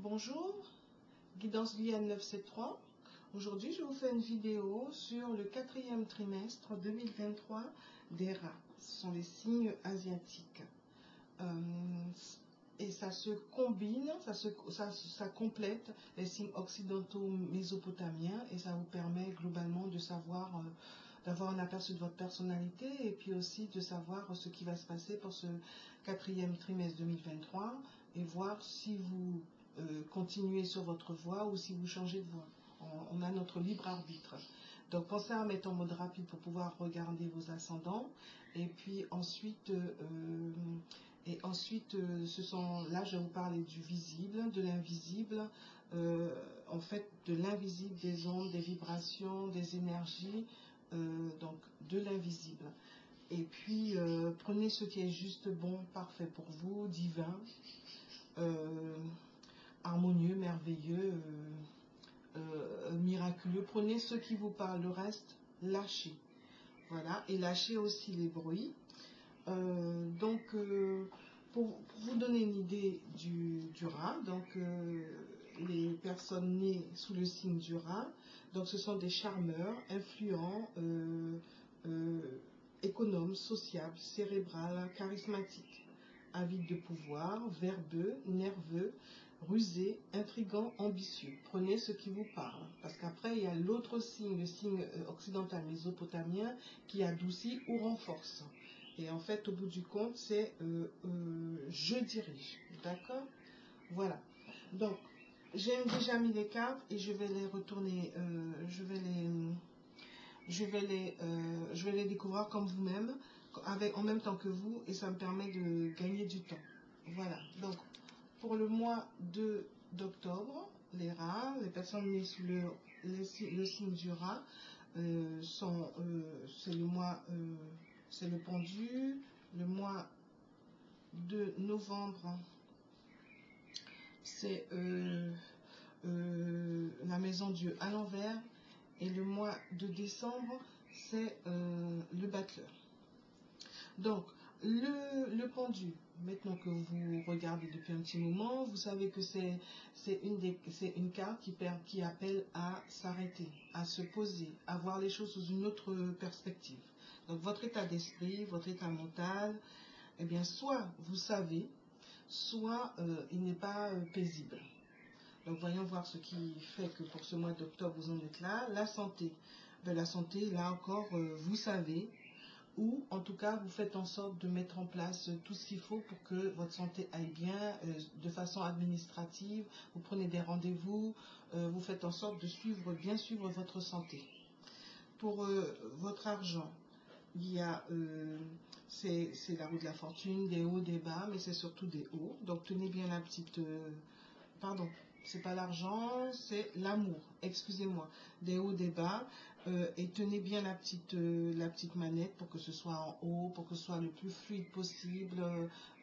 Bonjour, Guidance Guyane 973. Aujourd'hui, je vous fais une vidéo sur le quatrième trimestre 2023 des rats. Ce sont les signes asiatiques. Et ça se combine, ça complète les signes occidentaux mésopotamiens et ça vous permet globalement de savoir, d'avoir un aperçu de votre personnalité et puis aussi de savoir ce qui va se passer pour ce quatrième trimestre 2023 et voir si vous continuez sur votre voie ou si vous changez de voie. On a notre libre arbitre. Donc pensez à mettre en mode rapide pour pouvoir regarder vos ascendants et puis ensuite là je vais vous parler du visible, de l'invisible, en fait de l'invisible, des ondes, des vibrations, des énergies, donc de l'invisible. Et puis prenez ce qui est juste, bon, parfait pour vous, divin, harmonieux, merveilleux, miraculeux. Prenez ce qui vous parle, le reste, lâchez. Voilà, et lâchez aussi les bruits. Pour vous donner une idée du rat, donc les personnes nées sous le signe du rat, donc ce sont des charmeurs, influents, économes, sociables, cérébrales, charismatiques, avides de pouvoir, verbeux, nerveux, rusés, intrigants, ambitieux. Prenez ce qui vous parle, parce qu'après il y a l'autre signe, le signe occidental mésopotamien, qui adoucit ou renforce. Et en fait, au bout du compte, c'est je dirige. D'accord? Voilà. Donc, j'ai déjà mis les cartes et je vais les retourner, je vais les découvrir comme vous-même, en même temps que vous, et ça me permet de gagner du temps. Voilà. Donc, pour le mois d'octobre, les rats, les personnes nées sous le signe du rat, c'est le pendu. Le mois de novembre, c'est la maison Dieu à l'envers. Et le mois de décembre, c'est le battleur. Donc, le pendu, maintenant que vous regardez depuis un petit moment, vous savez que c'est une carte qui appelle à s'arrêter, à se poser, à voir les choses sous une autre perspective. Donc, votre état d'esprit, votre état mental, eh bien, soit vous savez, soit il n'est pas paisible. Donc, voyons voir ce qui fait que pour ce mois d'octobre, vous en êtes là. La santé. La santé, là encore, vous savez, ou en tout cas, vous faites en sorte de mettre en place tout ce qu'il faut pour que votre santé aille bien, de façon administrative. Vous prenez des rendez-vous, vous faites en sorte de bien suivre votre santé. Pour votre argent, il y a, c'est la roue de la fortune, des hauts, des bas, mais c'est surtout des hauts. Donc tenez bien la petite, pardon, c'est pas l'argent, c'est l'amour, excusez-moi, des hauts, des bas, et tenez bien la petite manette pour que ce soit en haut, pour que ce soit le plus fluide possible,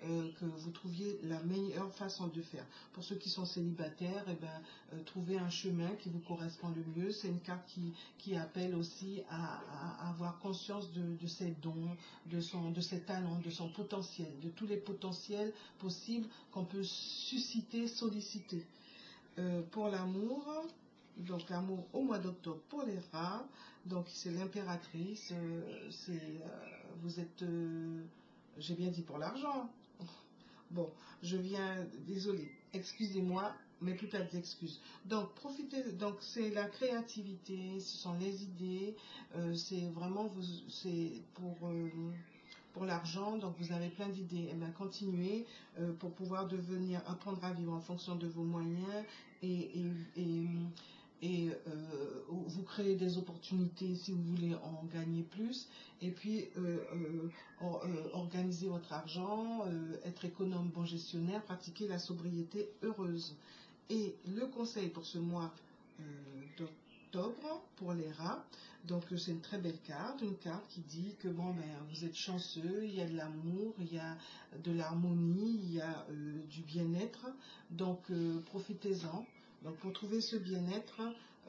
que vous trouviez la meilleure façon de faire. Pour ceux qui sont célibataires, eh ben, trouvez un chemin qui vous correspond le mieux. C'est une carte qui appelle aussi à avoir conscience de ses dons, de ses talents, de son potentiel, de tous les potentiels possibles qu'on peut susciter, solliciter. Pour l'amour, donc l'amour au mois d'octobre pour les rats, donc c'est l'impératrice, vous êtes, j'ai bien dit pour l'argent. Bon, désolé, excusez-moi, mais plus tard d'excuses. Donc profitez, donc c'est la créativité, ce sont les idées, c'est vraiment c'est pour l'argent, donc vous avez plein d'idées. Et bien, continuez pour pouvoir apprendre à vivre en fonction de vos moyens et vous créez des opportunités si vous voulez en gagner plus. Et puis, organiser votre argent, être économe, bon gestionnaire, pratiquer la sobriété heureuse. Et le conseil pour ce mois d'octobre pour les rats, donc c'est une très belle carte, une carte qui dit que bon, ben, vous êtes chanceux, il y a de l'amour, il y a de l'harmonie, il y a du bien-être, donc profitez-en. Donc pour trouver ce bien-être,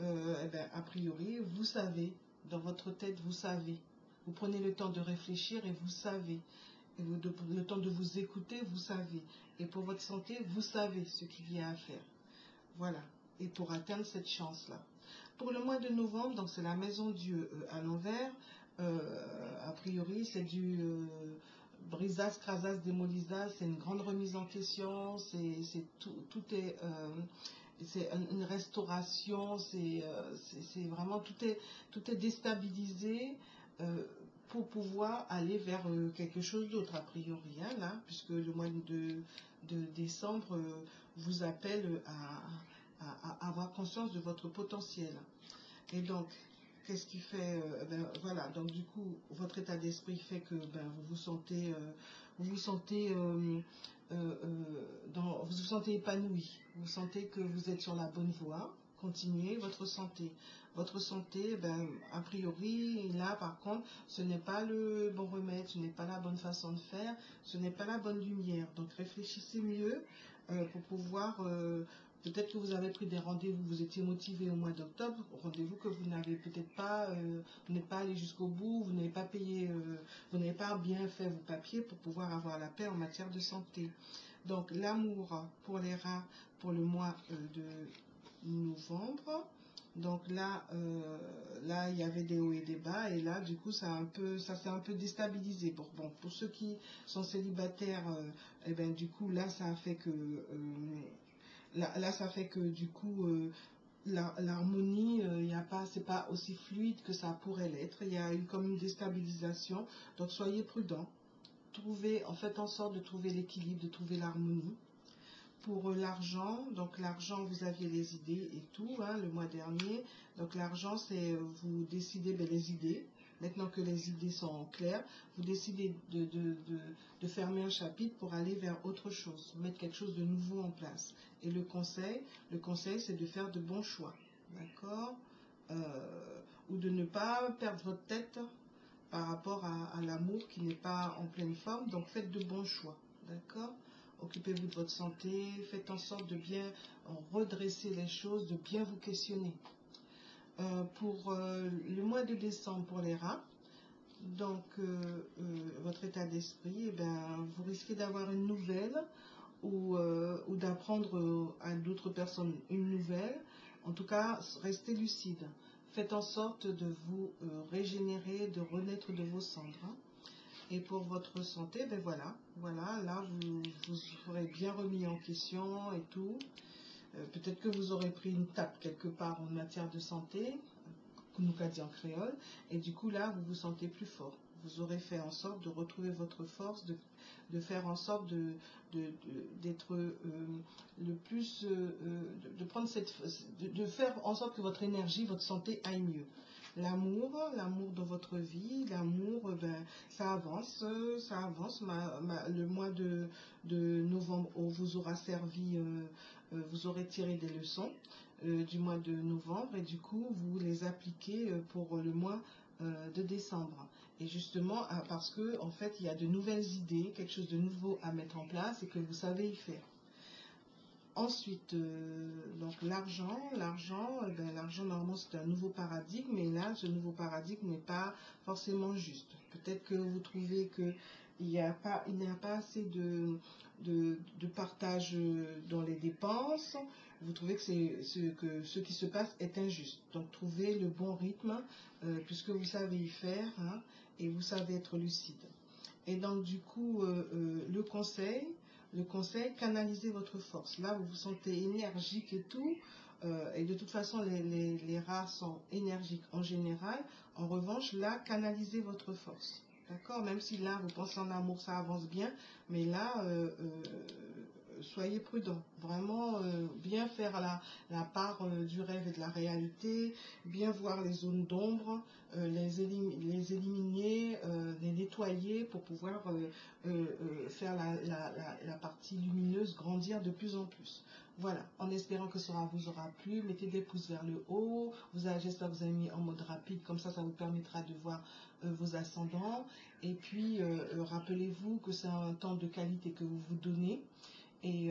eh ben, a priori, vous savez, dans votre tête, vous savez. Vous prenez le temps de réfléchir et vous savez. Et le temps de vous écouter, vous savez. Et pour votre santé, vous savez ce qu'il y a à faire. Voilà. Et pour atteindre cette chance-là. Pour le mois de novembre, donc c'est la maison Dieu à l'envers. A priori, c'est du brisas, crasas, démolisas. C'est une grande remise en question. C'est tout est c'est une restauration. C'est vraiment tout est déstabilisé. Pour pouvoir aller vers quelque chose d'autre a priori, hein, là, puisque le mois de décembre vous appelle à avoir conscience de votre potentiel. Et donc, qu'est-ce qui fait voilà, donc du coup, votre état d'esprit fait que vous vous sentez, vous vous sentez épanoui, vous sentez que vous êtes sur la bonne voie. Continuez votre santé. Votre santé, a priori, là par contre, ce n'est pas le bon remède, ce n'est pas la bonne façon de faire, ce n'est pas la bonne lumière. Donc réfléchissez mieux pour pouvoir peut-être que vous avez pris des rendez-vous, vous étiez motivé au mois d'octobre, rendez-vous que vous n'avez peut-être pas, vous n'êtes pas allé jusqu'au bout, vous n'avez pas payé, vous n'avez pas bien fait vos papiers pour pouvoir avoir la paix en matière de santé. Donc l'amour pour les rats pour le mois de novembre. Donc là, là il y avait des hauts et des bas et là du coup ça s'est un peu déstabilisé. Pour ceux qui sont célibataires, et ben du coup là ça a fait que là ça fait que du coup l'harmonie, c'est pas aussi fluide que ça pourrait l'être. Il y a eu comme une déstabilisation. Donc soyez prudents. Faites en sorte de trouver l'équilibre, de trouver l'harmonie. Pour l'argent, donc l'argent, vous aviez les idées et tout, hein, le mois dernier. Donc l'argent, c'est vous décidez les idées. Maintenant que les idées sont claires, vous décidez de fermer un chapitre pour aller vers autre chose, mettre quelque chose de nouveau en place. Et le conseil, c'est de faire de bons choix, d'accord, ou de ne pas perdre votre tête par rapport à l'amour qui n'est pas en pleine forme. Donc faites de bons choix, d'accord. Occupez-vous de votre santé, faites en sorte de bien redresser les choses, de bien vous questionner. Pour le mois de décembre, pour les rats, donc votre état d'esprit, vous risquez d'avoir une nouvelle ou d'apprendre à d'autres personnes une nouvelle. En tout cas, restez lucide. Faites en sorte de vous régénérer, de renaître de vos cendres. Hein. Et pour votre santé, voilà, là vous serez bien remis en question et tout. Peut-être que vous aurez pris une tape quelque part en matière de santé, nous qu'a dit en créole, et du coup là vous vous sentez plus fort. Vous aurez fait en sorte de retrouver votre force, de faire en sorte d'être le plus, de prendre de faire en sorte que votre énergie, votre santé aille mieux. L'amour dans votre vie, l'amour, ça avance, ça avance. Le mois de novembre vous aura servi, vous aurez tiré des leçons du mois de novembre et du coup vous les appliquez pour le mois de décembre. Et justement parce que en fait il y a de nouvelles idées, quelque chose de nouveau à mettre en place et que vous savez y faire. Ensuite, donc l'argent, normalement c'est un nouveau paradigme, mais là ce nouveau paradigme n'est pas forcément juste. Peut-être que vous trouvez que il n'y a pas assez de partage dans les dépenses. Vous trouvez que ce qui se passe est injuste. Donc trouvez le bon rythme puisque vous savez y faire, hein, et vous savez être lucide. Et donc du coup le conseil, canalisez votre force. Là, vous vous sentez énergique et tout. Et de toute façon, les rats sont énergiques en général. En revanche, là, canalisez votre force. D'accord. Même si là, vous pensez en amour, ça avance bien. Mais là, soyez prudent. Vraiment, bien faire la part du rêve et de la réalité. Bien voir les zones d'ombre. Les éliminer, les nettoyer pour pouvoir faire la partie lumineuse grandir de plus en plus. Voilà, en espérant que cela vous aura plu, mettez des pouces vers le haut, j'espère que vous avez mis en mode rapide, comme ça vous permettra de voir vos ascendants. Et puis, rappelez-vous que c'est un temps de qualité que vous vous donnez. Et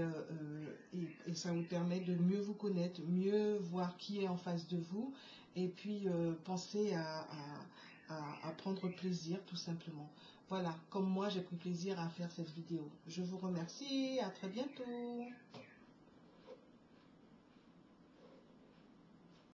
ça vous permet de mieux vous connaître, mieux voir qui est en face de vous, et puis pensez à prendre plaisir tout simplement. Voilà, comme moi j'ai pris plaisir à faire cette vidéo. Je vous remercie, à très bientôt.